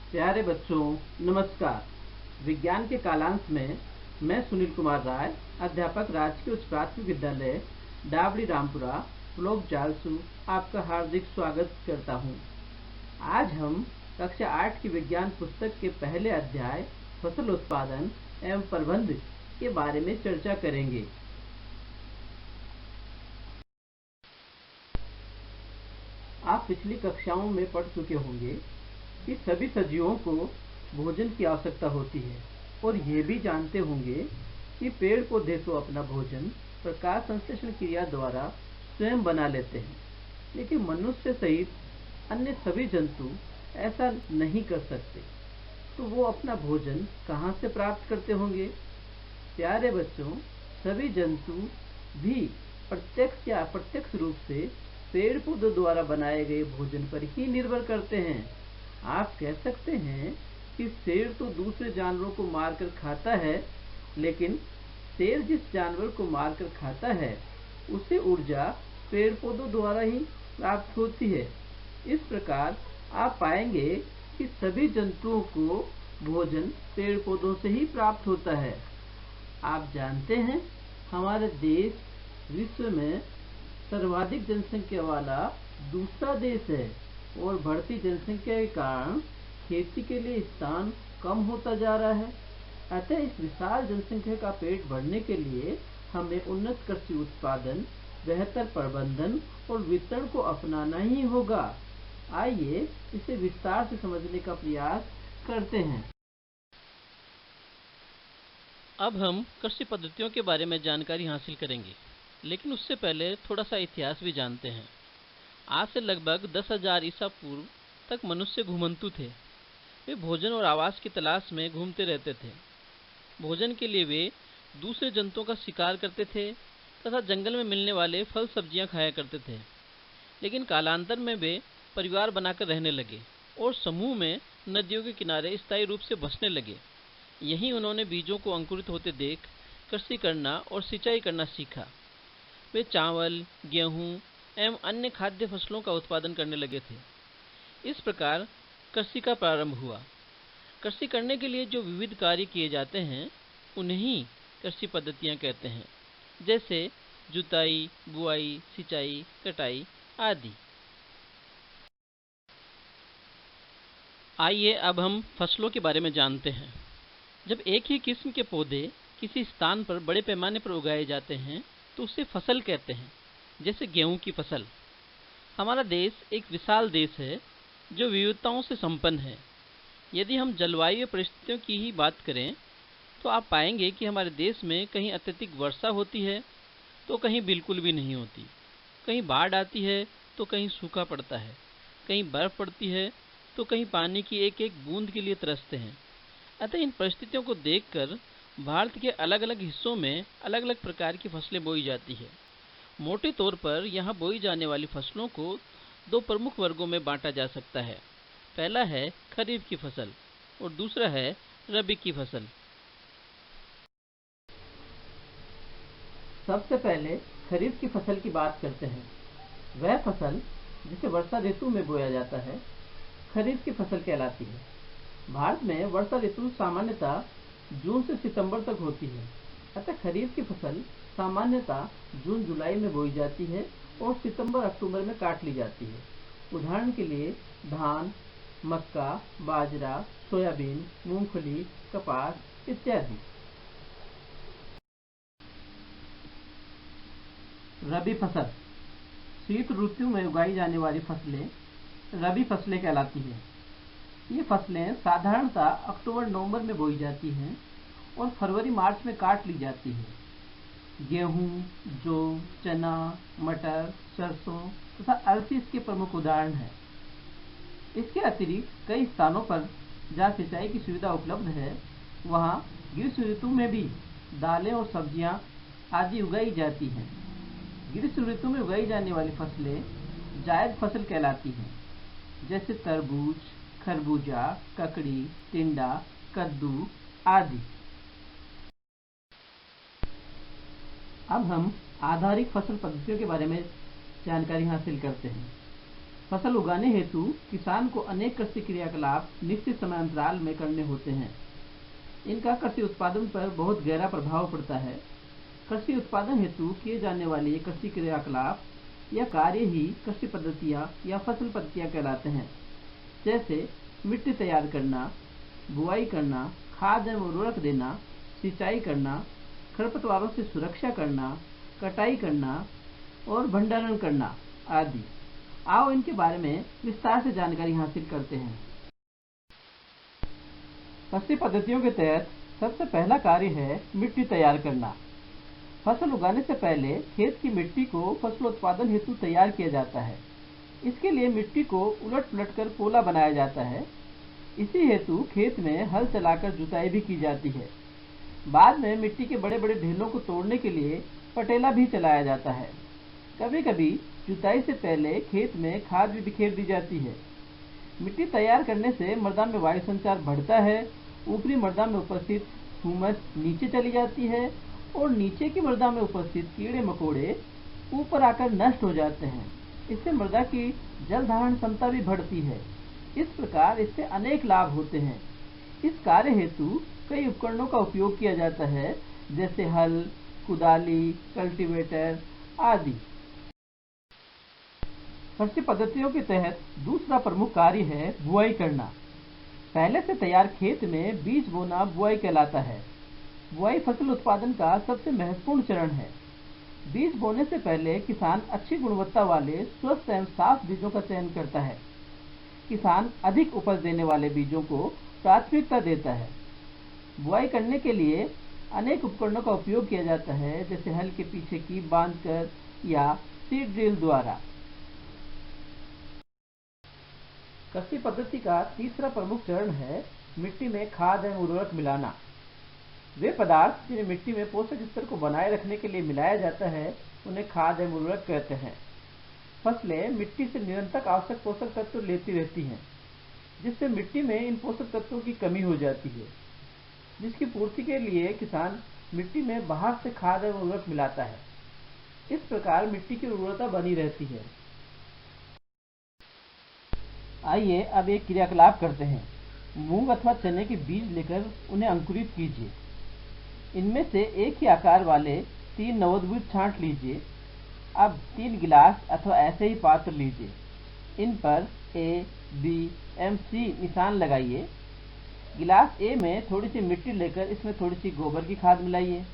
प्यारे बच्चों, नमस्कार। विज्ञान के कालांश में मैं सुनील कुमार राय, अध्यापक राजकीय उच्च प्राथमिक विद्यालय डाबड़ी रामपुरा ब्लॉक जालसू आपका हार्दिक स्वागत करता हूं। आज हम कक्षा 8 की विज्ञान पुस्तक के पहले अध्याय फसल उत्पादन एवं प्रबंध के बारे में चर्चा करेंगे। आप पिछली कक्षाओं में पढ़ चुके होंगे कि सभी सजीवों को भोजन की आवश्यकता होती है और ये भी जानते होंगे कि पेड़ पौधे तो अपना भोजन प्रकाश संश्लेषण क्रिया द्वारा स्वयं बना लेते हैं, लेकिन मनुष्य सहित अन्य सभी जंतु ऐसा नहीं कर सकते। तो वो अपना भोजन कहाँ से प्राप्त करते होंगे? प्यारे बच्चों, सभी जंतु भी प्रत्यक्ष या अप्रत्यक्ष रूप से पेड़ पौधों द्वारा बनाए गए भोजन पर ही निर्भर करते हैं। आप कह सकते हैं कि शेर तो दूसरे जानवरों को मारकर खाता है, लेकिन शेर जिस जानवर को मारकर खाता है उसे ऊर्जा पेड़ पौधों द्वारा ही प्राप्त होती है। इस प्रकार आप पाएंगे कि सभी जंतुओं को भोजन पेड़ पौधों से ही प्राप्त होता है। आप जानते हैं, हमारा देश विश्व में सर्वाधिक जनसंख्या वाला दूसरा देश है और बढ़ती जनसंख्या के कारण खेती के लिए स्थान कम होता जा रहा है। अतः इस विशाल जनसंख्या का पेट भरने के लिए हमें उन्नत कृषि उत्पादन, बेहतर प्रबंधन और वितरण को अपनाना ही होगा। आइए इसे विस्तार से समझने का प्रयास करते हैं। अब हम कृषि पद्धतियों के बारे में जानकारी हासिल करेंगे, लेकिन उससे पहले थोड़ा सा इतिहास भी जानते हैं। आज से लगभग 10,000 ईसा पूर्व तक मनुष्य घुमंतु थे। वे भोजन और आवास की तलाश में घूमते रहते थे। भोजन के लिए वे दूसरे जंतुओं का शिकार करते थे तथा जंगल में मिलने वाले फल सब्जियां खाया करते थे। लेकिन कालांतर में वे परिवार बनाकर रहने लगे और समूह में नदियों के किनारे स्थायी रूप से बसने लगे। यहीं उन्होंने बीजों को अंकुरित होते देख कृषि करना और सिंचाई करना सीखा। वे चावल, गेहूं एवं अन्य खाद्य फसलों का उत्पादन करने लगे थे। इस प्रकार कृषि का प्रारंभ हुआ। कृषि करने के लिए जो विविध कार्य किए जाते हैं उन्हें ही कृषि पद्धतियां कहते हैं, जैसे जुताई, बुआई, सिंचाई, कटाई आदि। आइए अब हम फसलों के बारे में जानते हैं। जब एक ही किस्म के पौधे किसी स्थान पर बड़े पैमाने पर उगाए जाते हैं तो उसे फसल कहते हैं, जैसे गेहूं की फसल। हमारा देश एक विशाल देश है जो विविधताओं से संपन्न है। यदि हम जलवायु परिस्थितियों की ही बात करें तो आप पाएंगे कि हमारे देश में कहीं अत्यधिक वर्षा होती है तो कहीं बिल्कुल भी नहीं होती। कहीं बाढ़ आती है तो कहीं सूखा पड़ता है, कहीं बर्फ पड़ती है तो कहीं पानी की एक एक बूंद के लिए तरसते हैं। अतः इन परिस्थितियों को देखकर भारत के अलग अलग हिस्सों में अलग अलग प्रकार की फसलें बोई जाती है। मोटे तौर पर यहाँ बोई जाने वाली फसलों को दो प्रमुख वर्गों में बांटा जा सकता है। पहला है खरीफ की फसल और दूसरा है रबी की फसल। सबसे पहले खरीफ की फसल की बात करते हैं। वह फसल जिसे वर्षा ऋतु में बोया जाता है खरीफ की फसल कहलाती है। भारत में वर्षा ऋतु सामान्यतः जून से सितंबर तक होती है। अतः खरीफ की फसल सामान्यतः जून जुलाई में बोई जाती है और सितंबर अक्टूबर में काट ली जाती है। उदाहरण के लिए धान, मक्का, बाजरा, सोयाबीन, मूंगफली, कपास इत्यादि। रबी फसल शीत ऋतु में उगाई जाने वाली फसलें रबी फसलें कहलाती हैं। ये फसलें साधारणतः अक्टूबर नवंबर में बोई जाती हैं और फरवरी मार्च में काट ली जाती हैं। गेहूं, जौ, चना, मटर, सरसों तथा अलसी इसके प्रमुख उदाहरण हैं। इसके अतिरिक्त कई स्थानों पर जहाँ सिंचाई की सुविधा उपलब्ध है वहाँ ग्रीष्म ऋतु में भी दालें और सब्जियाँ आदि उगाई जाती हैं। ग्रीष्म ऋतु में उगाई जाने वाली फसलें जायद फसल कहलाती हैं, जैसे तरबूज, खरबूजा, ककड़ी, टिंडा, कद्दू आदि। अब हम आधारिक फसल पद्धतियों के बारे में जानकारी हासिल करते हैं। फसल उगाने हेतु किसान को अनेक कृषि क्रियाकलाप निश्चित समय अंतराल में करने होते हैं। इनका कृषि उत्पादन पर बहुत गहरा प्रभाव पड़ता है। कृषि उत्पादन हेतु किए जाने वाले ये कृषि क्रियाकलाप या कार्य ही कृषि पद्धतियाँ या फसल पद्धतियाँ कहलाते हैं। जैसे मिट्टी तैयार करना, बुआई करना, खाद एवं उर्वरक देना, सिंचाई करना, खरपतवारों से सुरक्षा करना, कटाई करना और भंडारण करना आदि। आओ इनके बारे में विस्तार से जानकारी हासिल करते हैं। कृषि पद्धतियों के तहत सबसे पहला कार्य है मिट्टी तैयार करना। फसल उगाने से पहले खेत की मिट्टी को फसल उत्पादन हेतु तैयार किया जाता है। इसके लिए मिट्टी को उलट पुलट कर पोला बनाया जाता है। इसी हेतु खेत में हल चलाकर जुताई भी की जाती है। बाद में मिट्टी के बड़े बड़े ढेलों को तोड़ने के लिए पटेला भी चलाया जाता है। कभी कभी जुताई से पहले खेत में खाद भी बिखेर दी जाती है। मिट्टी तैयार करने से मृदा में वायु संचार बढ़ता है। ऊपरी मृदा में उपस्थित ह्यूमस नीचे चली जाती है और नीचे की मृदा में उपस्थित कीड़े मकोड़े ऊपर आकर नष्ट हो जाते हैं। इससे मृदा की जल धारण क्षमता भी बढ़ती है। इस प्रकार इससे अनेक लाभ होते हैं। इस कार्य हेतु कई उपकरणों का उपयोग किया जाता है, जैसे हल, कुदाली, कल्टीवेटर आदि। कृषि पद्धतियों के तहत दूसरा प्रमुख कार्य है बुआई करना। पहले से तैयार खेत में बीज बोना बुआई कहलाता है। बुआई फसल उत्पादन का सबसे महत्वपूर्ण चरण है। बीज बोने से पहले किसान अच्छी गुणवत्ता वाले स्वस्थ एवं साफ बीजों का चयन करता है। किसान अधिक उपज देने वाले बीजों को प्राथमिकता देता है। बुआई करने के लिए अनेक उपकरणों का उपयोग किया जाता है, जैसे हल के पीछे की बांधकर या सीड ड्रिल द्वारा। कृषि पद्धति का तीसरा प्रमुख चरण है मिट्टी में खाद एवं उर्वरक मिलाना। वे पदार्थ जिन्हें मिट्टी में पोषक स्तर को बनाए रखने के लिए मिलाया जाता है, उन्हें खाद एवं उर्वरक कहते हैं। फसलें मिट्टी से निरंतर आवश्यक पोषक तत्व लेती रहती हैं, जिससे मिट्टी में इन पोषक तत्वों की कमी हो जाती है, जिसकी पूर्ति के लिए किसान मिट्टी में बाहर से खाद एवं उर्वरक मिलाता है। इस प्रकार मिट्टी की उर्वरता बनी रहती है। आइए अब एक क्रियाकलाप करते हैं। मूंग अथवा चने के बीज लेकर उन्हें अंकुरित कीजिए। इनमें से एक ही आकार वाले 3 नवोद्भिद छांट लीजिए। अब 3 गिलास अथवा ऐसे ही पात्र लीजिए। इन पर A, B, M, C निशान लगाइए। गिलास A में थोड़ी सी मिट्टी लेकर इसमें थोड़ी सी गोबर की खाद मिलाइए।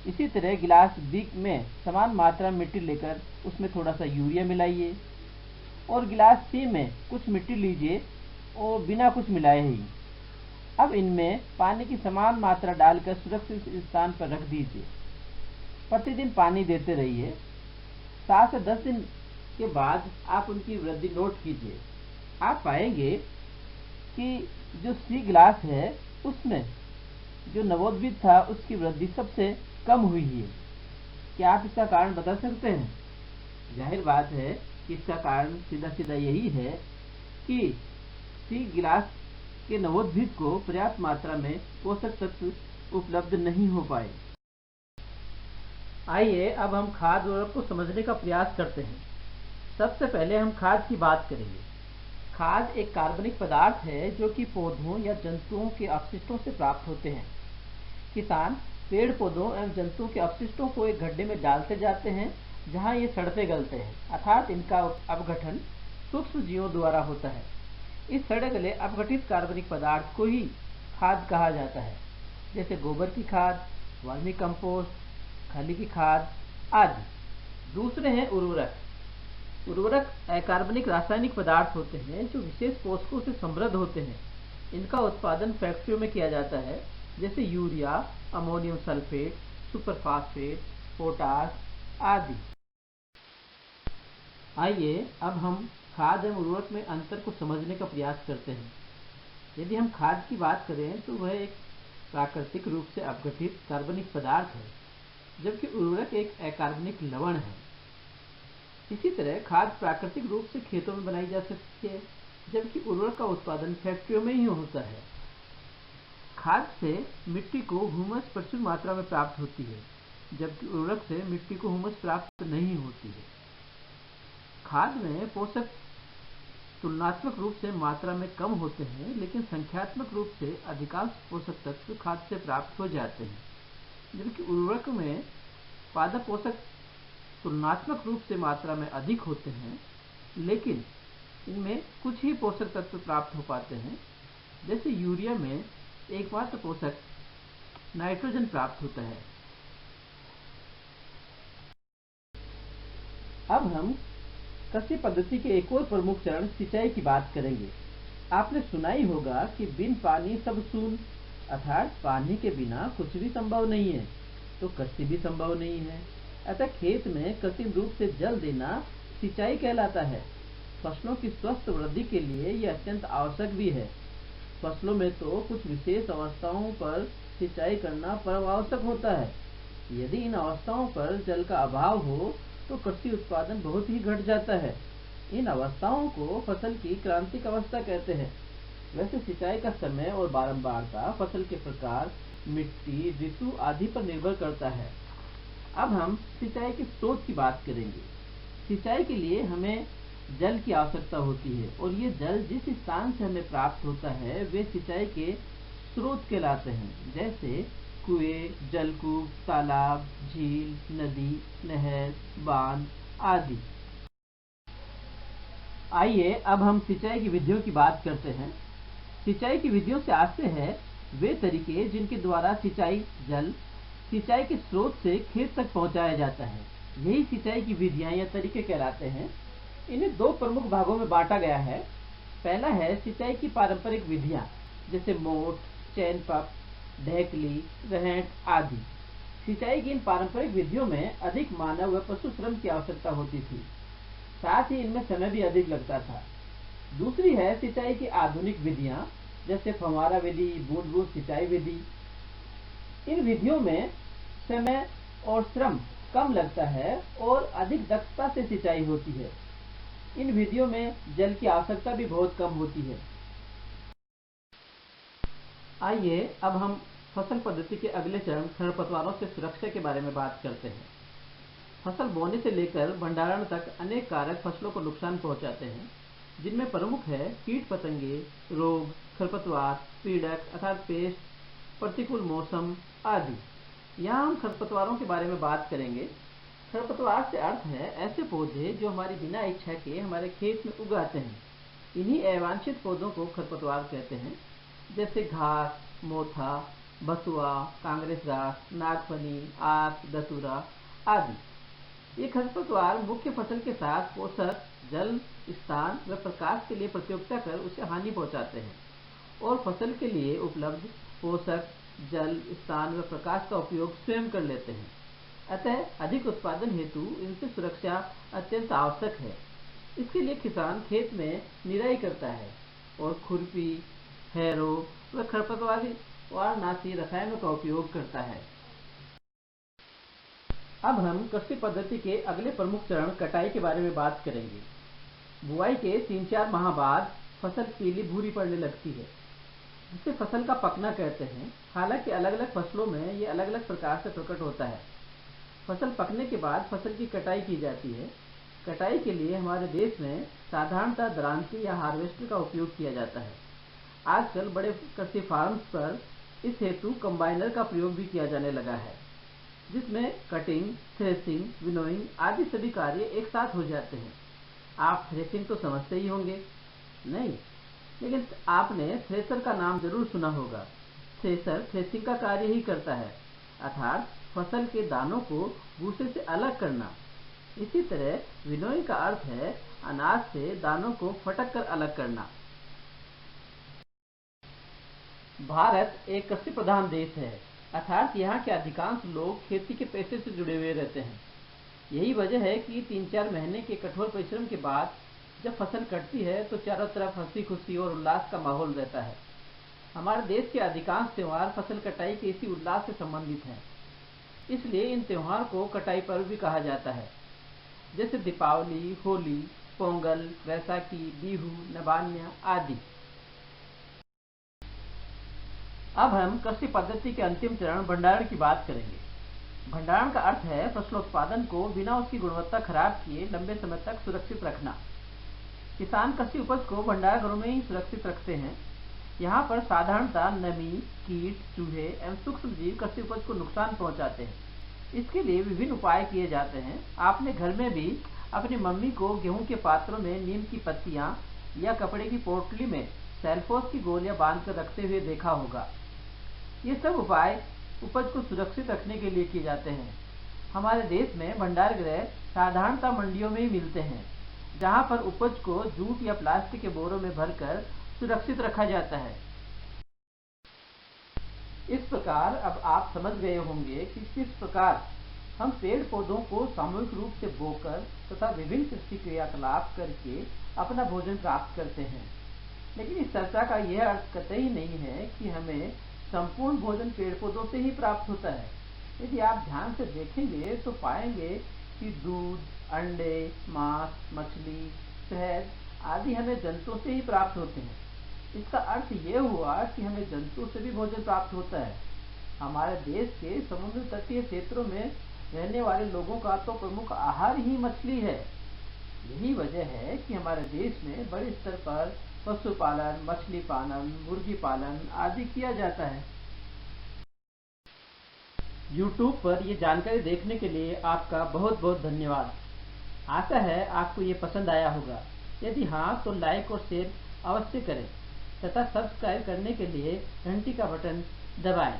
इसी तरह गिलास B में समान मात्रा में मिट्टी लेकर उसमें थोड़ा सा यूरिया मिलाइए और गिलास C में कुछ मिट्टी लीजिए और बिना कुछ मिलाए ही अब इनमें पानी की समान मात्रा डालकर सुरक्षित स्थान पर रख दीजिए। प्रतिदिन पानी देते रहिए। 7 से 10 दिन के बाद आप उनकी वृद्धि नोट कीजिए। आप पाएंगे कि जो C गिलास है उसमें जो नवोद्भिद था उसकी वृद्धि सबसे कम हुई है। क्या आप इसका कारण बता सकते हैं? जाहिर बात है कि इसका कारण सीधा सीधा यही है कि C गिलास के नवोद्भिद को पर्याप्त मात्रा में पोषक तत्व उपलब्ध नहीं हो पाए। आइए अब हम खाद उर्वरक को समझने का प्रयास करते हैं। सबसे पहले हम खाद की बात करेंगे। खाद एक कार्बनिक पदार्थ है जो कि पौधों या जंतुओं के अपशिष्टों से प्राप्त होते हैं। किसान पेड़ पौधों एवं जंतुओं के अपशिष्टों को एक गड्ढे में डालते जाते हैं जहां ये सड़ते गलते हैं, अर्थात इनका अपघटन सूक्ष्म जीवों द्वारा होता है। इस सड़े गले अपघटित कार्बनिक पदार्थ को ही खाद कहा जाता है, जैसे गोबर की खाद, वर्मी कंपोस्ट, खली की खाद आदि। दूसरे हैं उर्वरक। उर्वरक अकार्बनिक रासायनिक पदार्थ होते हैं जो विशेष पोषकों से समृद्ध होते हैं। इनका उत्पादन फैक्ट्रियों में किया जाता है, जैसे urea, ammonium sulphate, superphosphate, potash आदि। आइए अब हम खाद एवं उर्वरक में अंतर को समझने का प्रयास करते हैं। यदि हम खाद की बात करें तो वह एक प्राकृतिक रूप से अपघटित कार्बनिक पदार्थ है, जबकि उर्वरक एक अकार्बनिक लवण है। इसी तरह खाद प्राकृतिक रूप से खेतों में बनाई जा सकती है, जबकि उर्वरक का उत्पादन फैक्ट्रियों में ही होता है। खाद से मिट्टी को ह्यूमस प्रचुर मात्रा में प्राप्त होती है, जबकि उर्वरक से मिट्टी को ह्यूमस प्राप्त नहीं होती है। खाद में पोषक तुलनात्मक रूप से मात्रा में कम होते हैं, लेकिन संख्यात्मक रूप से अधिकांश पोषक तत्व खाद से प्राप्त हो जाते हैं। जबकि उर्वरक में पादप पोषक तुलनात्मक रूप से मात्रा में अधिक होते हैं, लेकिन इनमें कुछ ही पोषक तत्व प्राप्त हो पाते हैं। जैसे यूरिया में एकमात्र पोषक नाइट्रोजन प्राप्त होता है। अब हम कृषि पद्धति के एक और प्रमुख चरण सिंचाई की बात करेंगे। आपने सुना ही होगा कि बिन पानी सब सून, अर्थात पानी के बिना कुछ भी संभव नहीं है, तो कृषि भी संभव नहीं है। अतः खेत में कृत्रिम रूप से जल देना सिंचाई कहलाता है। फसलों की स्वस्थ वृद्धि के लिए यह अत्यंत आवश्यक भी है। फसलों में तो कुछ विशेष अवस्थाओं पर सिंचाई करना परम आवश्यक होता है। यदि इन अवस्थाओं पर जल का अभाव हो तो कृषि उत्पादन बहुत ही घट जाता है। इन अवस्थाओं को फसल की क्रांतिक अवस्था कहते हैं। वैसे सिंचाई का समय और बारंबारता फसल के प्रकार, मिट्टी, ऋतु आदि पर निर्भर करता है। अब हम सिंचाई के स्रोत की बात करेंगे। सिंचाई के लिए हमें जल की आवश्यकता होती है, और ये जल जिस स्थान से हमें प्राप्त होता है वे सिंचाई के स्रोत कहलाते हैं। जैसे कुएं, जलकूप, तालाब, झील, नदी, नहर, बांध आदि। आइए अब हम सिंचाई की विधियों की बात करते हैं। सिंचाई की विधियों से आशय है वे तरीके जिनके द्वारा सिंचाई जल सिंचाई के स्रोत से खेत तक पहुंचाया जाता है। यही सिंचाई की विधियां या तरीके कहलाते हैं। इन्हें दो प्रमुख भागों में बांटा गया है। पहला है सिंचाई की पारंपरिक विधियां, जैसे मोट, चैन पप, ढेकली, रहट आदि। सिंचाई की इन पारंपरिक विधियों में अधिक मानव व पशु श्रम की आवश्यकता होती थी, साथ ही इनमें समय भी अधिक लगता था। दूसरी है सिंचाई की आधुनिक विधियां, जैसे फव्वारा विधि, बूंद बूंद सिंचाई विधि। इन विधियों में समय और श्रम कम लगता है और अधिक दक्षता से सिंचाई होती है। इन विधियों में जल की आवश्यकता भी बहुत कम होती है। आइए अब हम फसल पद्धति के अगले चरण खरपतवारों से सुरक्षा के बारे में बात करते हैं। फसल बोने से लेकर भंडारण तक अनेक कारक फसलों को नुकसान पहुंचाते हैं, जिनमें प्रमुख है कीट पतंगे, रोग, खरपतवार, पीड़क अर्थात पेस्ट, प्रतिकूल मौसम आदि। यहाँ हम खरपतवारों के बारे में बात करेंगे। खरपतवार से अर्थ है ऐसे पौधे जो हमारी बिना इच्छा के हमारे खेत में उगाते हैं। इन्हीं अवांछित पौधों को खरपतवार कहते हैं, जैसे घास, मोथा, बथुआ, कांग्रेस घास, नागफनी, आक, दतूरा आदि। ये खरपतवार मुख्य फसल के साथ पोषक, जल, स्थान व प्रकाश के लिए प्रतियोगिता कर उसे हानि पहुंचाते हैं और फसल के लिए उपलब्ध पोषक, जल, स्थान व प्रकाश का उपयोग स्वयं कर लेते हैं। अतः अधिक उत्पादन हेतु इनसे सुरक्षा अत्यंत आवश्यक है। इसके लिए किसान खेत में निराई करता है और खुरपी, हैरो व खरपतवारनाशी रसायनों का उपयोग करता है। अब हम कृषि पद्धति के अगले प्रमुख चरण कटाई के बारे में बात करेंगे। बुआई के 3-4 माह बाद फसल पीली भूरी पड़ने लगती है, जिसे फसल का पकना कहते हैं। हालांकि अलग अलग फसलों में ये अलग अलग प्रकार से प्रकट होता है। फसल पकने के बाद फसल की कटाई की जाती है। कटाई के लिए हमारे देश में साधारणतः दरांती या हार्वेस्टर का उपयोग किया जाता है। आजकल बड़े कृषि फार्म्स पर इस हेतु कंबाइनर का प्रयोग भी किया जाने लगा है, जिसमें कटिंग, थ्रेसिंग, विनोइंग आदि सभी कार्य एक साथ हो जाते हैं। आप थ्रेसिंग तो समझते ही होंगे, नहीं? लेकिन आपने थ्रेसर का नाम जरूर सुना होगा। थ्रेसर थ्रेसिंग का कार्य ही करता है, अर्थात फसल के दानों को भूसे से अलग करना। इसी तरह विनोइंग का अर्थ है अनाज से दानों को फटक कर अलग करना। भारत एक कृषि प्रधान देश है, अर्थात यहाँ के अधिकांश लोग खेती के पेशे से जुड़े हुए रहते हैं। यही वजह है कि 3-4 महीने के कठोर परिश्रम के बाद जब फसल कटती है तो चारों तरफ हंसी खुशी और उल्लास का माहौल रहता है। हमारे देश के अधिकांश त्योहार फसल कटाई के इसी उल्लास से संबंधित हैं। इसलिए इन त्योहार को कटाई पर्व भी कहा जाता है, जैसे दीपावली, होली, पोंगल, वैसाखी, बिहू, नवान्न आदि। अब हम कृषि पद्धति के अंतिम चरण भंडारण की बात करेंगे। भंडारण का अर्थ है फसलोत्पादन को बिना उसकी गुणवत्ता खराब किए लंबे समय तक सुरक्षित रखना। किसान कृषि उपज को भंडारघरों में ही सुरक्षित रखते हैं। यहाँ पर साधारणतः नमी, कीट, चूहे एवं सूक्ष्म जीव कृषि उपज को नुकसान पहुँचाते हैं। इसके लिए विभिन्न उपाय किए जाते हैं। आपने घर में भी अपनी मम्मी को गेहूं के पात्रों में नीम की पत्तियां या कपड़े की पोटली में सेल्फोस की गोलियां बांधकर रखते हुए देखा होगा। ये सब उपाय उपज को सुरक्षित रखने के लिए किए जाते हैं। हमारे देश में भंडार गृह साधारणतः मंडियों में ही मिलते हैं, जहाँ पर उपज को जूट या प्लास्टिक के बोरों में भरकर सुरक्षित रखा जाता है। इस प्रकार अब आप समझ गए होंगे कि किस प्रकार हम पेड़ पौधों को सामूहिक रूप से बोकर तथा विभिन्न कृषि क्रियाकलाप करके अपना भोजन प्राप्त करते हैं। लेकिन इस चर्चा का यह अर्थ कतई नहीं है कि हमें संपूर्ण भोजन पेड़ पौधों से ही प्राप्त होता है। यदि आप ध्यान से देखेंगे तो पाएंगे कि दूध, अंडे, मांस, मछली, शहद आदि हमें जंतुओं से ही प्राप्त होते हैं। इसका अर्थ ये हुआ कि हमें जंतुओं से भी भोजन प्राप्त होता है। हमारे देश के समुद्र तटीय क्षेत्रों में रहने वाले लोगों का तो प्रमुख आहार ही मछली है। यही वजह है कि हमारे देश में बड़े स्तर पर पशुपालन, मछली पालन, मुर्गी पालन आदि किया जाता है। YouTube पर ये जानकारी देखने के लिए आपका बहुत बहुत धन्यवाद। आशा है आपको ये पसंद आया होगा। यदि हाँ तो लाइक और शेयर अवश्य करें तथा सब्सक्राइब करने के लिए घंटी का बटन दबाएं।